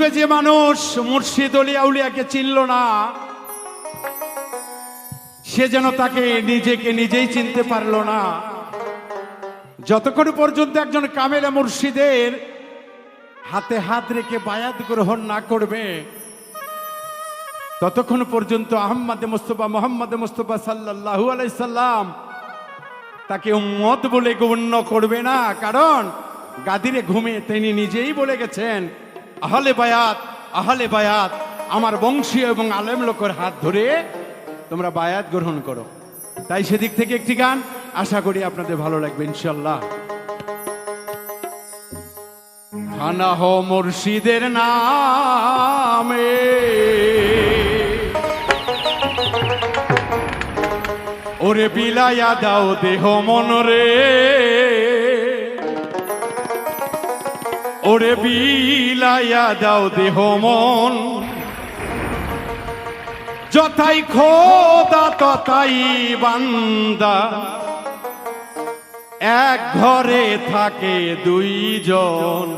যুগে যে মানুষ মুর্শিদ ওলি আউলিয়াকে চিনল না, সে যেন তাকে নিজেকে নিজেই চিনতে পারল না। যতক্ষণ পর্যন্ত একজন কামেলা মুর্শিদের হাতে হাত রেখে বায়াত গ্রহণ না করবে, ততক্ষণ পর্যন্ত আহমদে মুস্তফা মোহাম্মদে মুস্তফা সাল্লাল্লাহু আলাইহি সাল্লাম তাকে উম্মত বলে গণ্য করবে না। কারণ গাদিরে ঘুমে তিনি নিজেই বলে গেছেন, আহলে বায়াত আমার বংশীয় এবং আলেম লোকের হাত ধরে তোমরা বায়াত গ্রহণ করো। তাই সেদিক থেকে একটি গান আশা করি আপনাদের ভালো লাগবে ইনশাল্লাহ। খানা হো মুর্শিদের নামে, ওরে বিলায়া দাও দেহ মন রে, ওরে বিলায়া দাও দেহ মন, যথাই খোদা তথাই বান্দা, এক ঘরে থাকে দুইজন।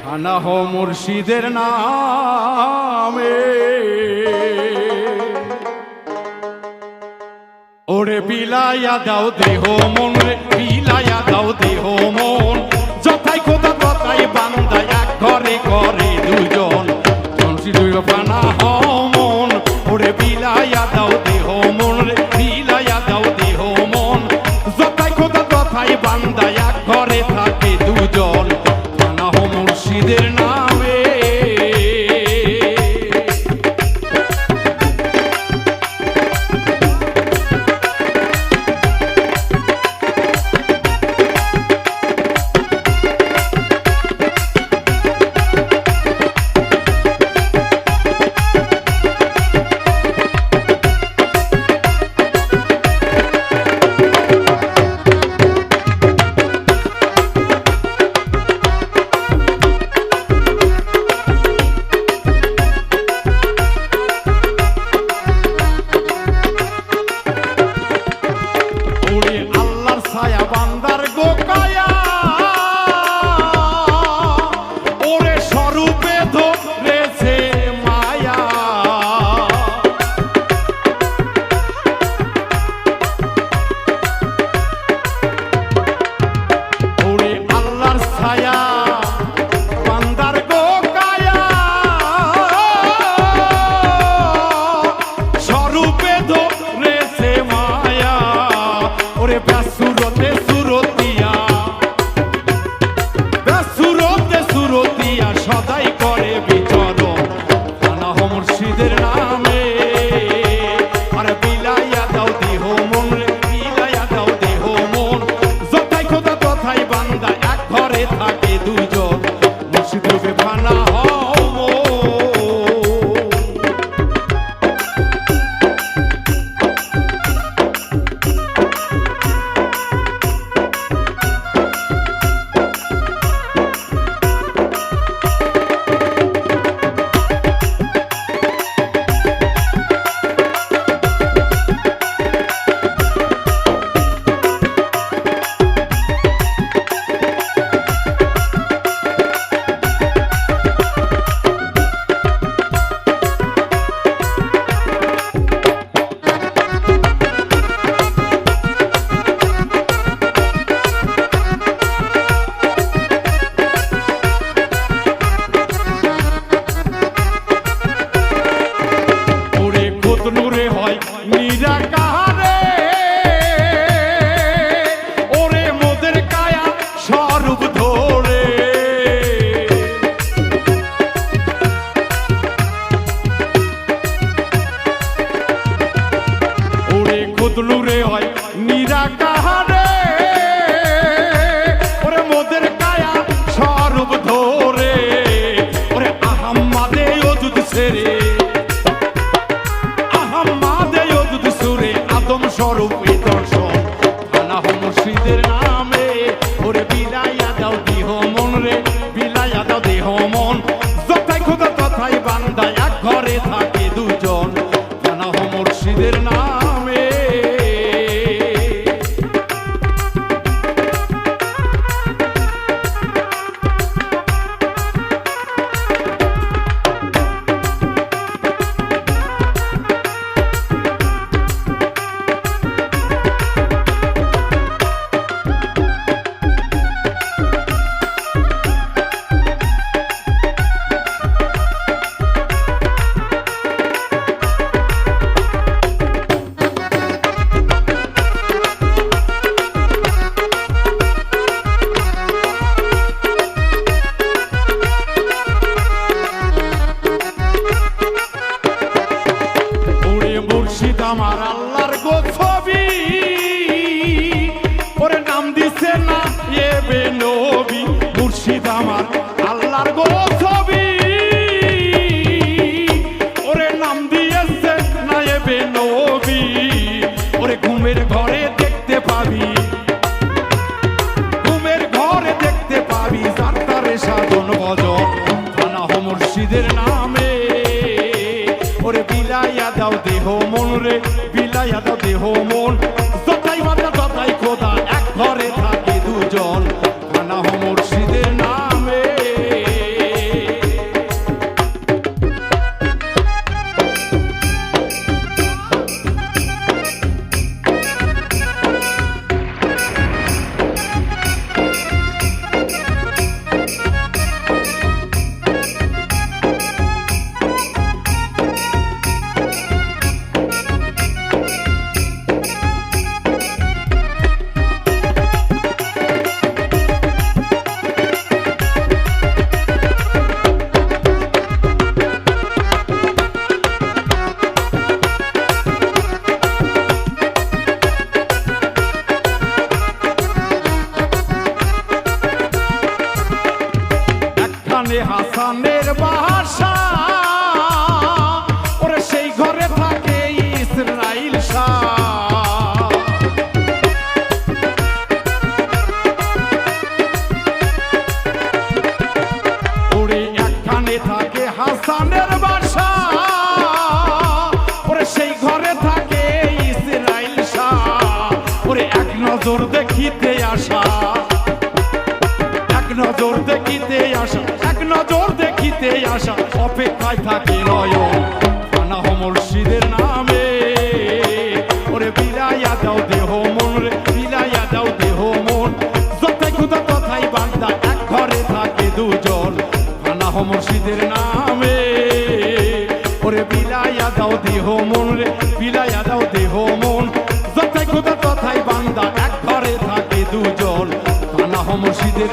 খানা হো মুর্শিদের নামে, ওরে বিলায়া দাও দেহ মন রে, বিলায়া দাও দেহ মন, যথাই খোদা তথাই বান্দা, এক ঘরে ঘরে দুইজন। পানা হো মন, ওরে বিলায়া দাও দেহ মন রে, বিলায়া দাও দেহ মন, যথাই খোদা তথাই বান্দা, এক ঘরে থাকে দুজন। পানা হো মুর্শিদের নামে। মুর্শিদের নামে। ওরে বিলাইয়া দাও দেহ মন রে, বিলাইয়া দাও দেহ মন, যতাই মাতা ততাই খোদা এক ঘরে থাকে দুজন, ফানা হো মুর্শিদের নামে। হাসানের বাসা, ওরে সেই ঘরে থাকে ইসরাইল শাহ। ওরে একখানে থাকে হাসানের বাসা, ওরে সেই ঘরে থাকে ইসরাইল শাহ। ওরে এক নজর দেখিতে আসা, এক নজর দেখিতে আসা, এক নজর দেখিতে আসা, অপেক্ষায় থাকে নয়ন, ফানা হো মুর্শিদের নামে। ওরে বিলাইয়া দাও দেহ মন রে, বিলাইয়া দাও দেহ মন, যথাই খুদা তথাই বান্দা এক ঘরে থাকে দুজন, ফানা হো মুর্শিদের নামে। ওরে বিলাইয়া দাও দেহ মন রে, বিলাইয়া দাও দেহ মন, যথাই খুদা তথাই বান্দা এক ঘরে থাকে দুজন, ফানা হো মুর্শিদের